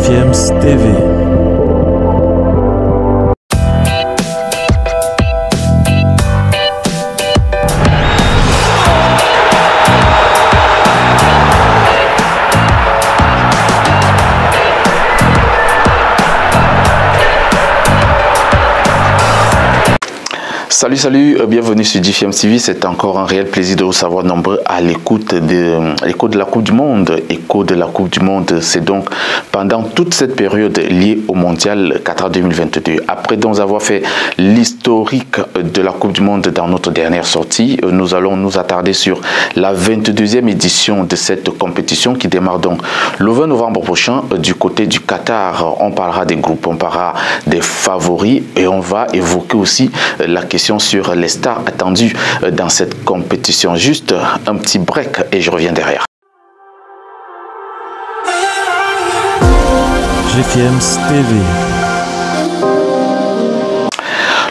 GFIEMS TV. Salut, bienvenue sur GFIEMS TV. C'est encore un réel plaisir de vous savoir nombreux à l'écoute de la Coupe du Monde. Écho de la Coupe du Monde, c'est donc pendant toute cette période liée au Mondial Qatar 2022. Après donc avoir fait l'historique de la Coupe du Monde dans notre dernière sortie, nous allons nous attarder sur la 22e édition de cette compétition qui démarre donc le 20 novembre prochain du côté du Qatar. On parlera des groupes, on parlera des favoris et on va évoquer aussi la question sur les stars attendues dans cette compétition. Juste un petit break et je reviens derrière. GFIEMS TV.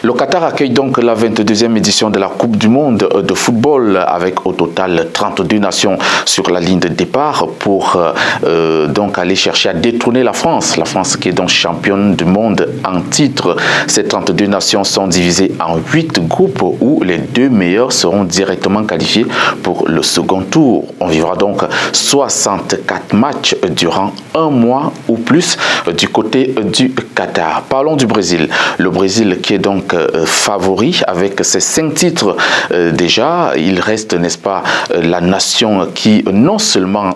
Le Qatar accueille donc la 22e édition de la Coupe du Monde de football avec au total 32 nations sur la ligne de départ pour donc aller chercher à détrôner la France. La France qui est donc championne du monde en titre. Ces 32 nations sont divisées en 8 groupes où les 2 meilleurs seront directement qualifiés pour le second tour. On vivra donc 64 matchs durant un mois ou plus du côté du Qatar. Parlons du Brésil. Le Brésil qui est donc favori avec ses 5 titres déjà. Il reste, n'est-ce pas, la nation qui non seulement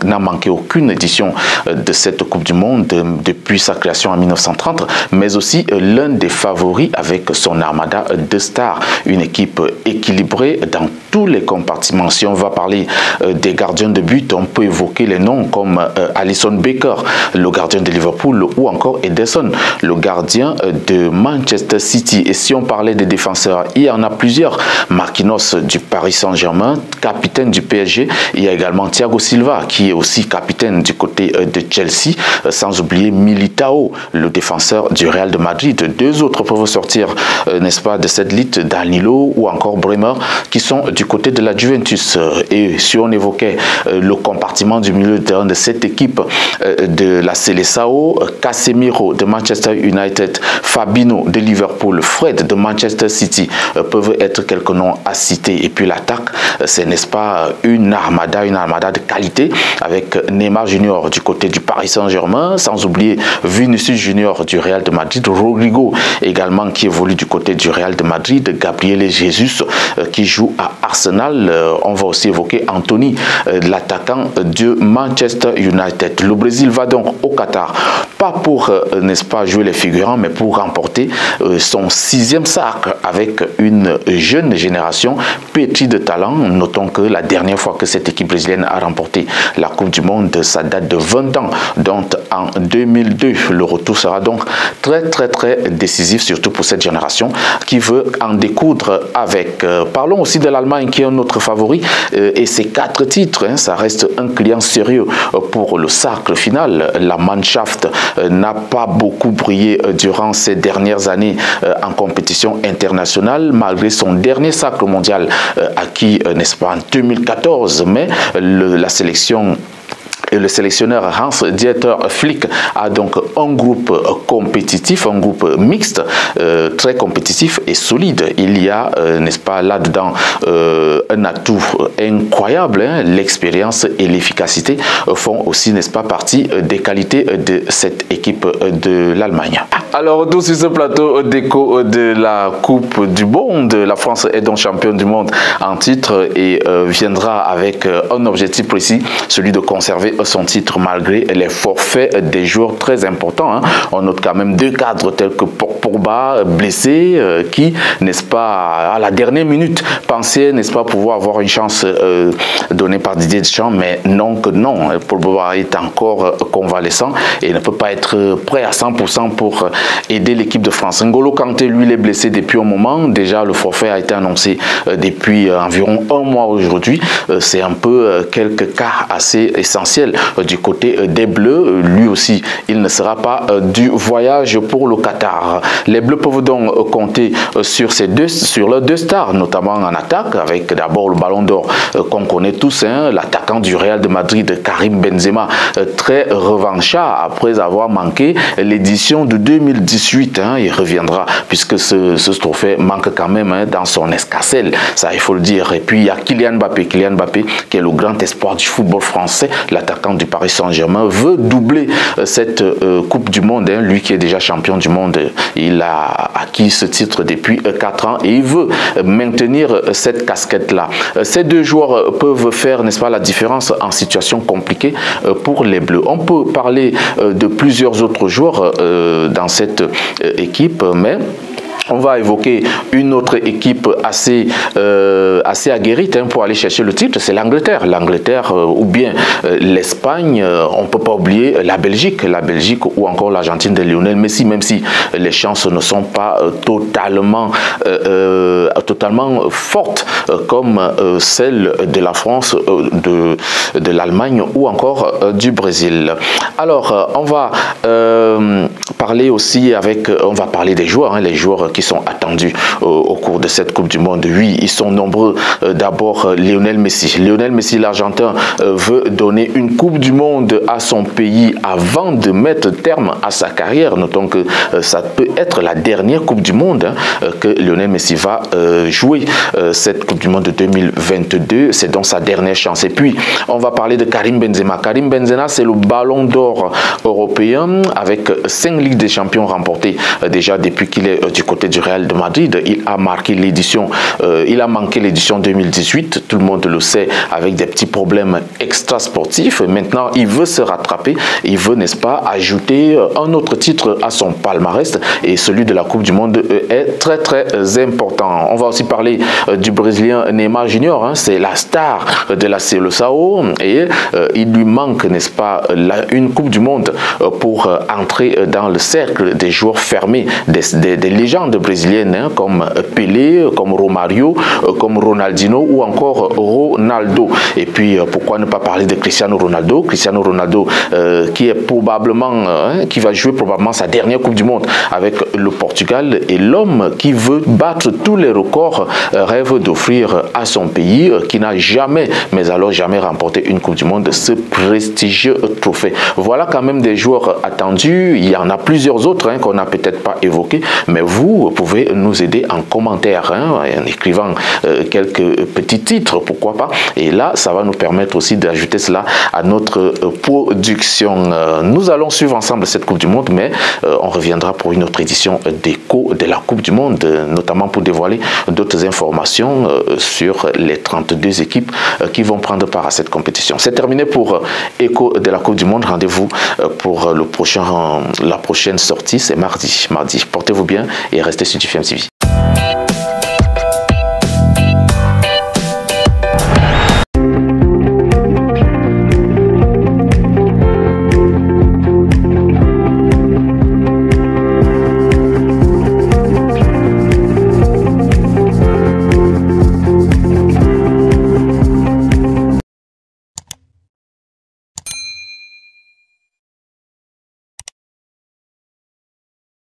n'a manqué aucune édition de cette Coupe du Monde depuis sa création en 1930, mais aussi l'un des favoris avec son armada de stars. Une équipe équilibrée dans tous les compartiments. Si on va parler des gardiens de but, on peut évoquer les noms comme Alisson Becker, le gardien de Liverpool, ou encore Ederson, le gardien de Manchester City. Et si on parlait des défenseurs, il y en a plusieurs. Marquinhos du Paris Saint-Germain, capitaine du PSG. Il y a également Thiago Silva qui est aussi capitaine du côté de Chelsea, sans oublier Militao, le défenseur du Real de Madrid. 2 autres peuvent sortir, n'est-ce pas, de cette liste, Danilo ou encore Bremer, qui sont du côté de la Juventus. Et si on évoquait le compartiment du milieu de terrain de cette équipe de la Seleção, Casemiro de Manchester United, Fabinho de Liverpool, Fred de Manchester City peuvent être quelques noms à citer. Et puis l'attaque, c'est, n'est-ce pas, une armada de qualité avec Neymar Junior du côté du Paris Saint-Germain, sans oublier Vinicius Junior du Real de Madrid, Rodrigo également qui évolue du côté du Real de Madrid, Gabriel Jesus qui joue à Arsenal. On va aussi évoquer Anthony, l'attaquant de Manchester United. Le Brésil va donc au Qatar, pas pour, n'est-ce pas, jouer les figurants, mais pour remporter son 6e sacre avec une jeune génération pétrie de talent. Notons que la dernière fois que cette équipe brésilienne a remporté la Coupe du Monde, ça date de 20 ans, donc en 2002. Le retour sera donc très décisif, surtout pour cette génération qui veut en découdre avec. Parlons aussi de l'Allemagne qui est un autre favori et ses 4 titres, ça reste un client sérieux pour le sacre final. La Mannschaft n'a pas beaucoup brillé durant ces dernières années en compétition internationale, malgré son dernier sacre mondial acquis, n'est-ce pas, en 2014, mais la sélection et le sélectionneur Hans-Dieter Flick a donc un groupe compétitif, un groupe mixte, très compétitif et solide. Il y a, n'est-ce pas, là-dedans un atout incroyable. L'expérience et l'efficacité font aussi, n'est-ce pas, partie des qualités de cette équipe de l'Allemagne. Alors, tout sur ce plateau d'écho de la Coupe du Monde, la France est donc championne du monde en titre et viendra avec un objectif précis, celui de conserver son titre malgré les forfaits des joueurs très importants. On note quand même 2 cadres tels que Pogba, blessé, qui, n'est-ce pas, à la dernière minute, pensait, n'est-ce pas, pouvoir avoir une chance donnée par Didier Deschamps, mais non que non. Pogba est encore convalescent et ne peut pas être prêt à 100% pour aider l'équipe de France. N'Golo Kanté, lui, il est blessé depuis un moment. Déjà, le forfait a été annoncé depuis environ un mois aujourd'hui. C'est un peu quelques cas assez essentiels Cassel du côté des Bleus. Lui aussi, il ne sera pas du voyage pour le Qatar. Les Bleus peuvent donc compter sur leurs deux stars, notamment en attaque, avec d'abord le ballon d'or qu'on connaît tous, l'attaquant du Real de Madrid, Karim Benzema, très revanchard après avoir manqué l'édition de 2018. Il reviendra puisque ce trophée manque quand même dans son escarcelle, ça il faut le dire. Et puis il y a Kylian Mbappé qui est le grand espoir du football français, l'attaquant du Paris Saint-Germain, veut doubler cette Coupe du Monde. Lui qui est déjà champion du monde, il a acquis ce titre depuis 4 ans et il veut maintenir cette casquette-là. Ces deux joueurs peuvent faire, n'est-ce pas, la différence en situation compliquée pour les Bleus. On peut parler de plusieurs autres joueurs dans cette équipe, mais on va évoquer une autre équipe assez aguerrie pour aller chercher le titre, c'est l'Angleterre. L'Angleterre ou bien l'Espagne, on ne peut pas oublier la Belgique ou encore l'Argentine de Lionel Messi, même si les chances ne sont pas totalement fortes comme celles de la France, de l'Allemagne ou encore du Brésil. Alors, on va parler aussi on va parler des joueurs, les joueurs qui sont attendus au cours de cette Coupe du Monde. Oui, ils sont nombreux. D'abord, Lionel Messi. Lionel Messi, l'Argentin, veut donner une Coupe du Monde à son pays avant de mettre terme à sa carrière. Notons que ça peut être la dernière Coupe du Monde que Lionel Messi va jouer. Cette Coupe du Monde de 2022, c'est donc sa dernière chance. Et puis, on va parler de Karim Benzema. Karim Benzema, c'est le ballon d'or européen avec 5 Ligues des Champions remportées déjà depuis qu'il est du côté du Real de Madrid. Il a manqué l'édition 2018, tout le monde le sait, avec des petits problèmes extrasportifs. Maintenant, il veut se rattraper, il veut, n'est-ce pas, ajouter un autre titre à son palmarès et celui de la Coupe du Monde est très très important. On va aussi parler du Brésilien Neymar Junior, c'est la star de la Seleção et il lui manque, n'est-ce pas, une Coupe du Monde pour entrer dans le cercle des joueurs fermés, des légendes brésiliennes comme Pelé, comme Romario, comme Ronaldinho ou encore Ronaldo. Et puis pourquoi ne pas parler de Cristiano Ronaldo qui est probablement qui va jouer probablement sa dernière Coupe du Monde avec le Portugal, et l'homme qui veut battre tous les records rêve d'offrir à son pays qui n'a jamais, mais alors jamais remporté une Coupe du Monde, ce prestigieux trophée. Voilà quand même des joueurs attendus. Il y en a plusieurs autres qu'on n'a peut-être pas évoqués, mais vous pouvez nous aider en commentaire, en écrivant quelques petits titres, pourquoi pas. Et là, ça va nous permettre aussi d'ajouter cela à notre production. Nous allons suivre ensemble cette Coupe du Monde, mais on reviendra pour une autre édition d'écho de la Coupe du Monde, notamment pour dévoiler d'autres informations sur les 32 équipes qui vont prendre part à cette compétition. C'est terminé pour écho de la Coupe du Monde. Rendez-vous pour la prochaine sortie, c'est mardi. Portez-vous bien et restez sur GFM TV.